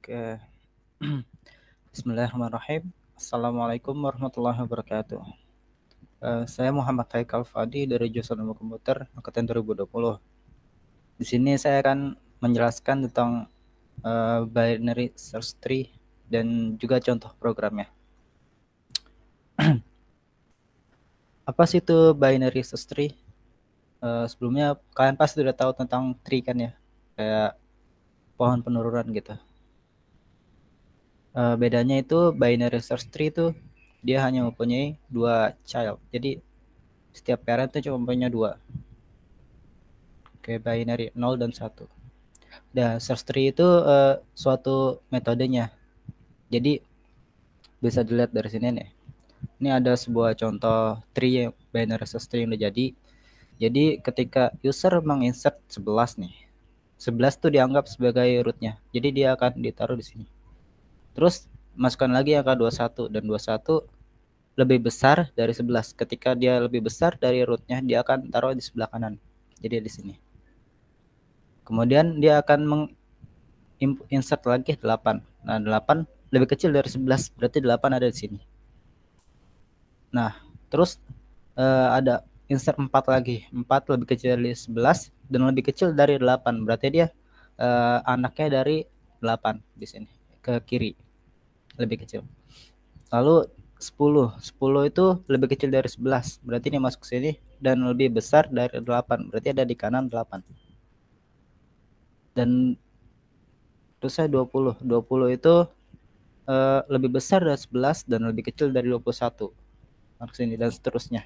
Oke. Bismillahirrahmanirrahim. Assalamualaikum warahmatullahi wabarakatuh. Saya Muhammad Haikal Fadi dari jurusan Ilmu Komputer angkatan 2020. Di sini saya akan menjelaskan tentang binary search tree dan juga contoh programnya. Apa sih itu binary search tree? Sebelumnya kalian pasti sudah tahu tentang tree kan ya, kayak pohon penurunan gitu. Bedanya itu binary search tree itu dia hanya mempunyai 2 child. Jadi setiap parent itu cuma punya 2. Kayak binary 0 dan 1. Dan search tree itu suatu metodenya. Jadi bisa dilihat dari sini nih. Ini ada sebuah contoh tree yang binary search tree yang udah jadi. Jadi ketika user menginsert 11 nih. 11 tuh dianggap sebagai rootnya. Jadi dia akan ditaruh di sini. Terus masukkan lagi angka 21 dan 21 lebih besar dari 11. Ketika dia lebih besar dari rootnya, dia akan taruh di sebelah kanan. Jadi di sini. Kemudian dia akan insert lagi 8. Nah, 8 lebih kecil dari 11, berarti 8 ada di sini. Nah, terus ada insert 4 lagi. 4 lebih kecil dari 11 dan lebih kecil dari 8, berarti dia anaknya dari 8 di sini ke kiri. Lebih kecil. Lalu 10 itu lebih kecil dari 11, berarti ini masuk ke sini dan lebih besar dari 8, berarti ada di kanan 8. Dan terus saya 20 itu lebih besar dari 11 dan lebih kecil dari 21. Masuk sini dan seterusnya.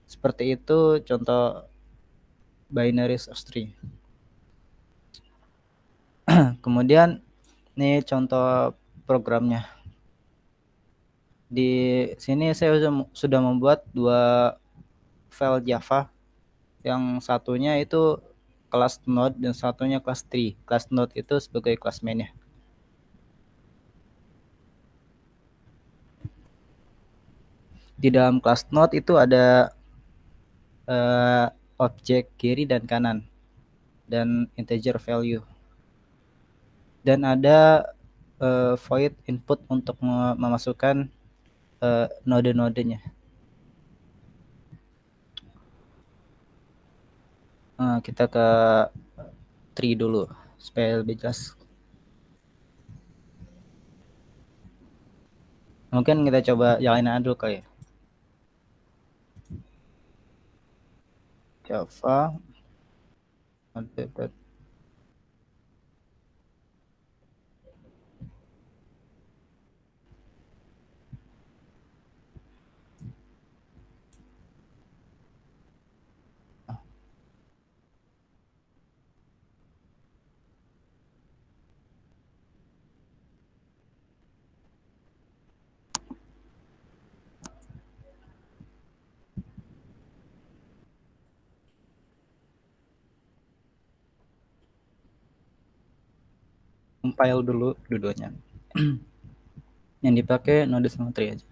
Seperti itu contoh binary search tree. Kemudian ini contoh programnya. Di sini saya sudah membuat 2 file Java. Yang satunya itu kelas node dan satunya kelas tree. Kelas node itu sebagai kelas mainnya. Di dalam kelas node itu ada objek kiri dan kanan dan integer value. Dan ada void input untuk memasukkan node-nodenya. Kita ke tree dulu supaya lebih jelas. Mungkin kita coba jalanin dulu kali ya. Java compile dulu dua-duanya. Yang dipakai node sama tree aja.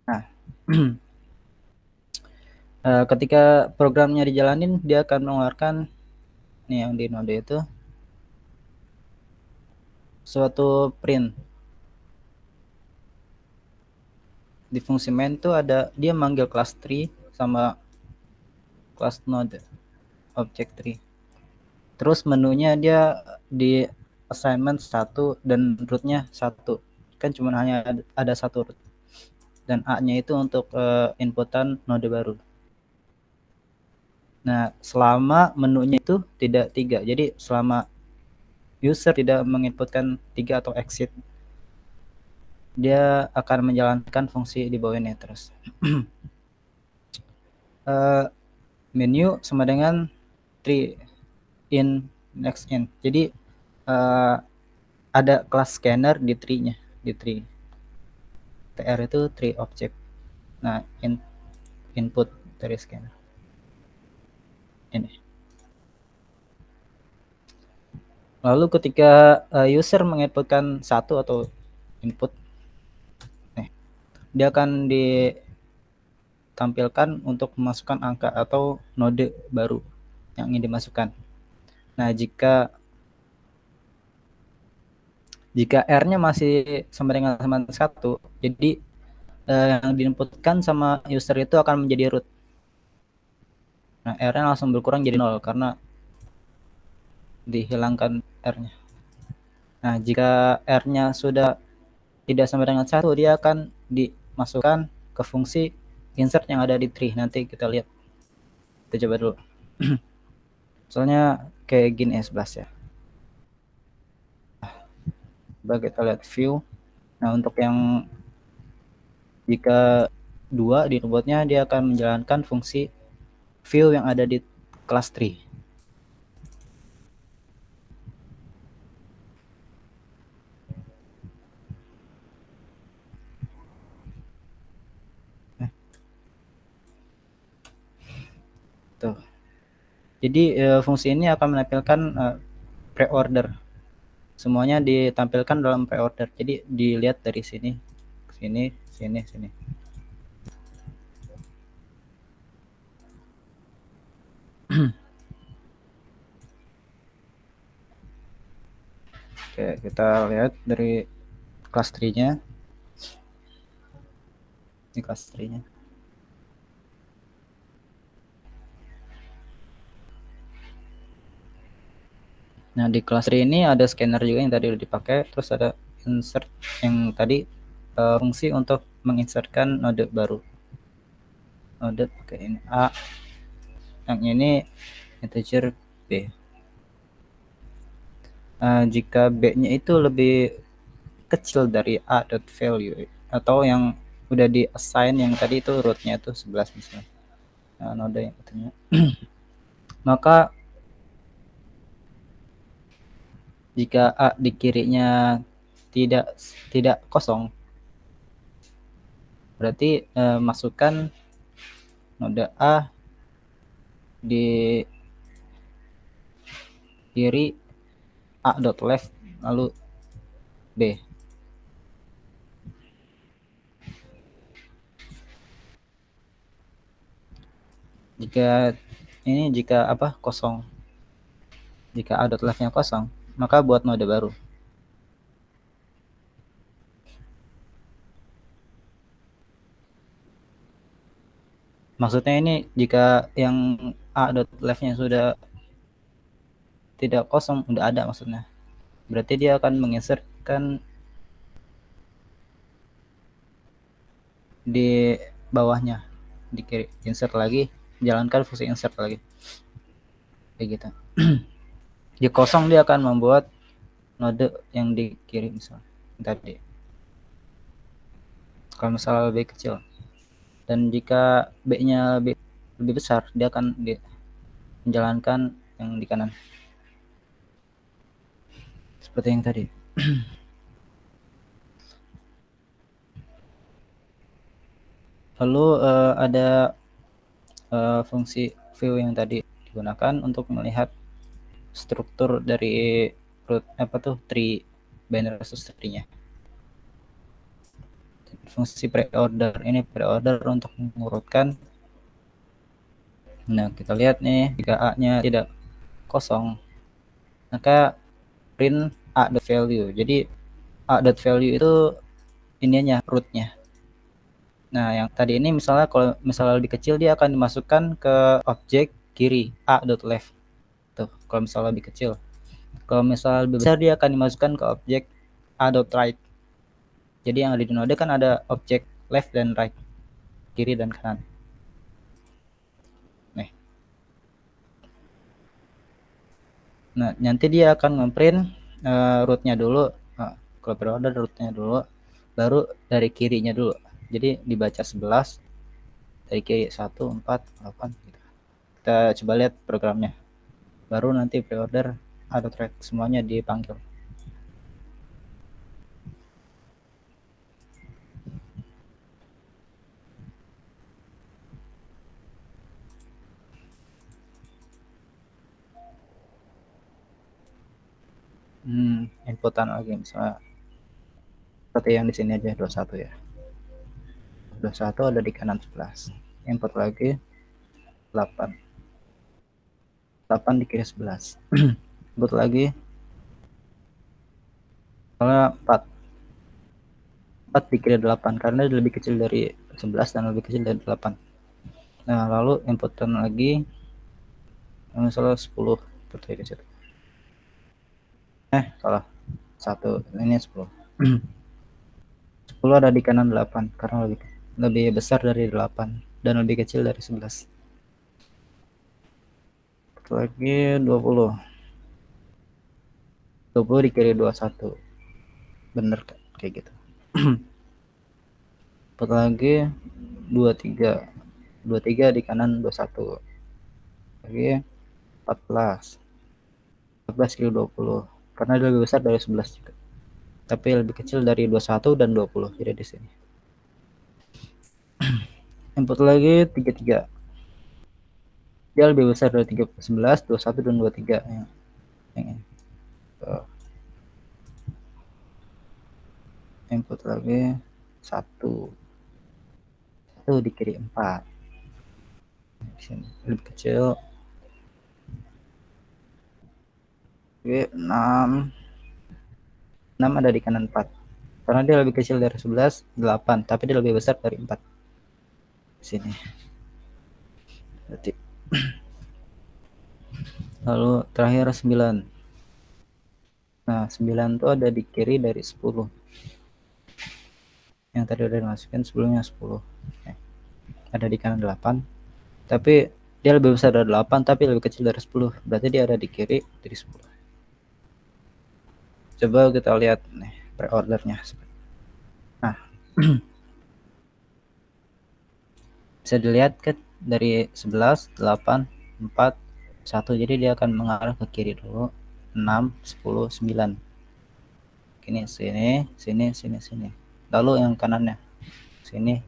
Nah, ketika programnya dijalanin, dia akan mengeluarkan nih yang di node itu suatu print. Di fungsi main tuh ada dia manggil kelas tree sama kelas node object tree. Terus menunya dia di assignment 1 dan rootnya 1. Kan cuma hanya ada 1 root. Dan A-nya itu untuk inputan node baru. Nah, selama menunya itu tidak 3. Jadi selama user tidak menginputkan 3 atau exit, dia akan menjalankan fungsi di bawah ini terus. Menu sama dengan tree in next in. Jadi ada kelas scanner di tree-nya, di tree. TR itu tree object. Nah, input dari scanner. Ini. Lalu ketika user menginputkan 1 atau input, nih, dia akan ditampilkan untuk memasukkan angka atau node baru yang ingin dimasukkan. Nah, jika R-nya masih sama dengan 1, jadi yang diinputkan sama user itu akan menjadi root. Nah, R-nya langsung berkurang jadi 0 karena dihilangkan R-nya. Nah, jika R-nya sudah tidak sama dengan 1, dia akan dimasukkan ke fungsi insert yang ada di tree. Nanti kita lihat. Kita coba dulu. Soalnya kayak gini S11 ya. Coba kita lihat view. Nah, untuk yang jika 2 di robotnya, dia akan menjalankan fungsi view yang ada di kelas tree. Tuh. Jadi fungsi ini akan menampilkan pre-order. Semuanya ditampilkan dalam pre-order. Jadi dilihat dari sini, sini, sini, sini. Oke, kita lihat dari kelas tree-nya. Ini kelas tree-nya. Nah, di kelas tree ini ada scanner juga yang tadi udah dipakai, terus ada insert yang tadi fungsi untuk menginsertkan node baru. Node pakai ini A, yang ini integer B. Jika B-nya itu lebih kecil dari A.value atau yang udah di assign yang tadi itu root-nya itu 11 misalnya. Nah, node yang katanya. Maka jika A di kirinya tidak kosong, berarti masukkan node A di kiri A.left lalu B. Jika apa kosong, jika A.left-nya kosong, maka buat node baru. Maksudnya ini jika yang A.left-nya sudah tidak kosong, udah ada maksudnya. Berarti dia akan menginsertkan di bawahnya, di kiri, insert lagi, jalankan fungsi insert lagi. Kayak gitu. Jika kosong dia akan membuat node yang di kiri misalnya tadi. Kalau misalnya lebih kecil. Dan jika B-nya lebih besar, dia akan menjalankan yang di kanan. Seperti yang tadi. Lalu ada fungsi view yang tadi digunakan untuk melihat struktur dari root tree binary resource tree-nya. Fungsi pre-order ini pre-order untuk mengurutkan. Nah, kita lihat nih, jika A-nya tidak kosong, maka print A.value. Jadi A.value itu ininya root-nya. Nah, yang tadi ini misalnya kalau misalnya lebih kecil dia akan dimasukkan ke objek kiri A.left. Tuh, kalau misalnya lebih kecil. Kalau misalnya lebih besar dia akan dimasukkan ke objek A.right. Jadi yang ada di node kan ada objek left dan right, kiri dan kanan. Nih. Nah, nanti dia akan memprint root-nya dulu. Kalau pre-order root-nya dulu, baru dari kirinya dulu. Jadi dibaca 11, dari kiri 1, 4, 8 gitu. Kita coba lihat programnya. Baru nanti pre-order ada track semuanya dipanggil. Inputan lagi misalnya seperti yang di sini aja 21 ya. 21 ada di kanan 11. Input lagi 8 di kiri 11. Input lagi soalnya 4 di kiri 8 karena lebih kecil dari 11 dan lebih kecil dari 8. Nah lalu inputan lagi misalnya 10 seperti kecil. Salah 1, ini 10. 10 ada di kanan 8 karena lebih besar dari 8 dan lebih kecil dari 11. Lagi 20 di kiri 21. Bener kan kayak gitu. Lagi 23 di kanan 21. Lagi 14 kali 20 karena dia lebih besar dari 11 juga, tapi lebih kecil dari 21 dan 20. Jadi di sini input lagi 33, dia lebih besar dari 11, 21 dan 23 yang ini. Input lagi 1 di kiri 4, di sini lebih kecil. Oke, 6 ada di kanan 4 karena dia lebih kecil dari 11, 8, tapi dia lebih besar dari 4 di sini. Berarti lalu terakhir 9. Nah 9 itu ada di kiri dari 10 yang tadi udah dimasukin sebelumnya 10. Ada di kanan 8, tapi dia lebih besar dari 8 tapi lebih kecil dari 10, berarti dia ada di kiri dari 10. Coba kita lihat nih preordernya. Nah bisa dilihat kan dari 11, 8, 4, 1, jadi dia akan mengarah ke kiri dulu. 6, 10, 9. Ini sini. Lalu yang kanannya sini.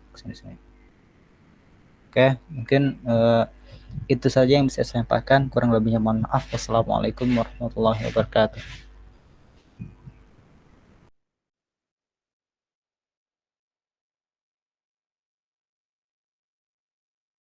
Oke, mungkin itu saja yang bisa saya sampaikan. Kurang lebihnya mohon maaf. Wassalamualaikum warahmatullahi wabarakatuh.